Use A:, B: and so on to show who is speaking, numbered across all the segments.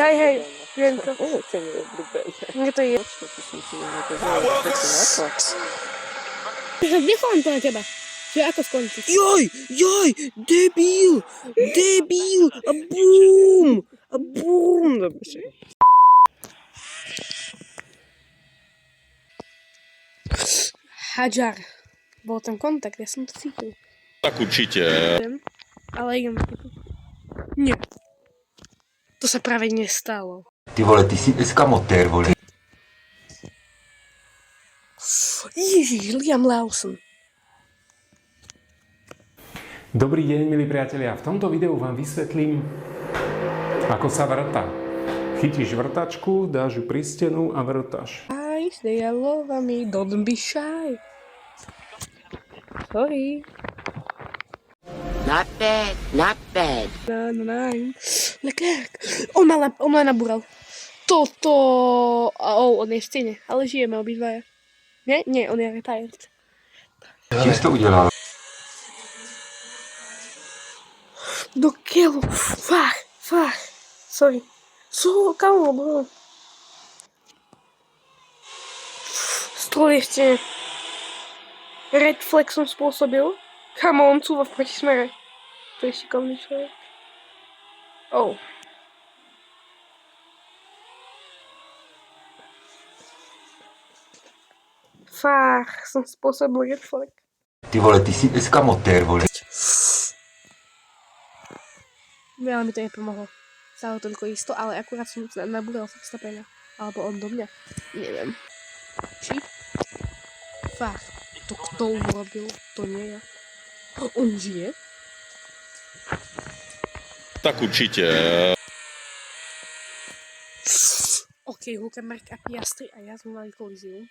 A: hej, viem to. Mne to je. Nechám to na teba. Že ako skončíš?
B: Joj, debil, a bum. Dobre.
A: Hadžar. Bol tam kontakt, ja som to cítil.
C: Tak určite.
A: Ale idem. Nie. To sa práve nestalo.
D: Ty vole, ty si dneska motér, vole.
A: Ježiš, Liam Lawson.
E: Dobrý deň, milí priatelia. V tomto videu vám vysvetlím, ako sa vrta. Chytíš vrtačku, dáš ju pri stenu a vrtaš.
A: Eyes, they are love me, don't be shy. Sorry.
F: Not bad.
A: Leclerc. On ma nabúral. Toto... on je v scéne, ale žijeme obidvaja. Nie, on je retired.
D: Čím jsi to udělal?
A: Do keľu. Fach. Sorry. Kamo, bro. Stroj ešte. Red flag som spôsobil. Kamo, on cúva v protismere. To je šikovný človek. Oh. Fach, som spôsobil red flag.
D: Ty vole, ty si dneska motér, vole.
A: Ale mi to nepomohlo. Stále toľko isto, ale akurát som nabúral Verstappena. Alebo on do mňa. Neviem. Či? Fach. To kto urobil? To nie ja. On žije?
C: Tak určite.
A: OK, Hülkenberg a Piastri a ja sme mali kolíziu.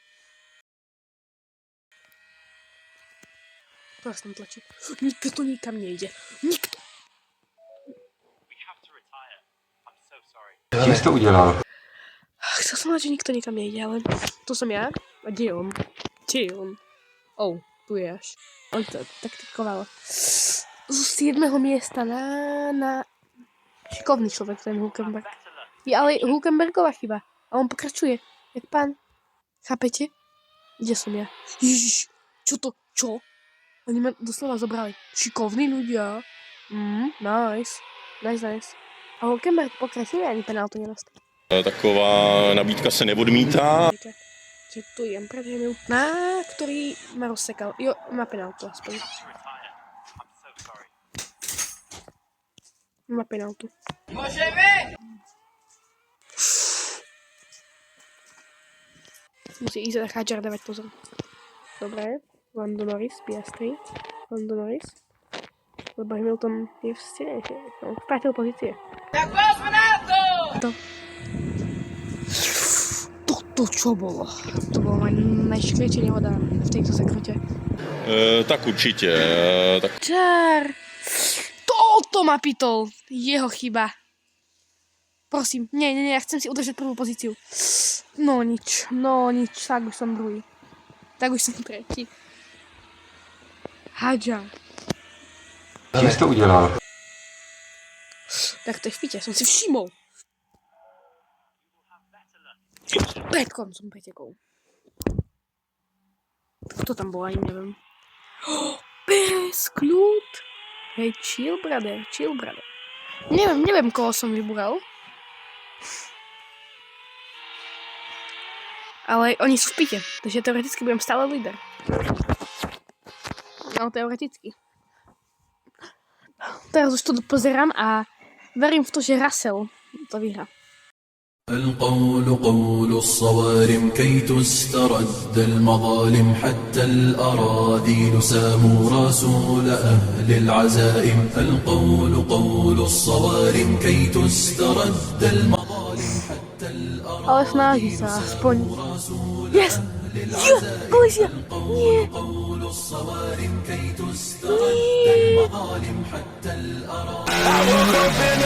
A: Teraz tam tlačí. Nikto nikam nejde. Nikto.
D: Čím jsi to udělal?
A: Chcel som mať, že nikto nikam nejde, ale to som ja. A kde je on? Oh, tu je až. On to taktikoval. Z 7. miesta na... Šikovný človek, ten Hülkenberg. Je ale Hülkenbergová chyba. A on pokračuje. Jak pán. Chápete? Kde som ja? Ježiš, čo to? Čo? Oni ma doslova zobrali. Šikovní ľudia. Nice. A Hülkenberg pokračuje, ani penáltu nedostal.
C: Taková nabídka se neodmítá.
A: Že tu idem pred Hemiu, na ktorý ma rozsekal. Jo, má penáltu aspoň. Má penáltu. Môžeme! Musí ísť na Hadžar dávať pozor. Dobre, Lando Norris, Piastri. Lando Norris. Lebo Hamilton je v scéne. No, vrátil pozície. Tak poďme na to! To čo bolo? To bolo najškriečie nehoda v tejto zakrote.
C: Tak určite.
A: Čar! Toto ma pitol! Jeho chyba. Prosím, nie, ja chcem si udržať prvú pozíciu. No nič, tak už som druhý. Tak už som tretí. Hadža.
D: Čím jsi to udělal?
A: Tak to je v pite, som si všimol. Pred koncom pretekov. Kto tam bol, ani neviem. Pes, kľud. Hej, chill brother. Neviem, koho som vybral. Ale oni sú v pite, takže teoreticky budem stále líder. No, teoreticky. Teraz už to pozerám a verím v to, že Russell to vyhrá.
G: القول قول الصوارم كي تسترد المظالم حتى الأراذيل ساموا رسول أهل العزائم القول قول الصوارم كي تسترد المظالم حتى الأراذيل ساموا رسول أهل العزائم القول الصوارم كي تسترد المظالم حتى الأراذيل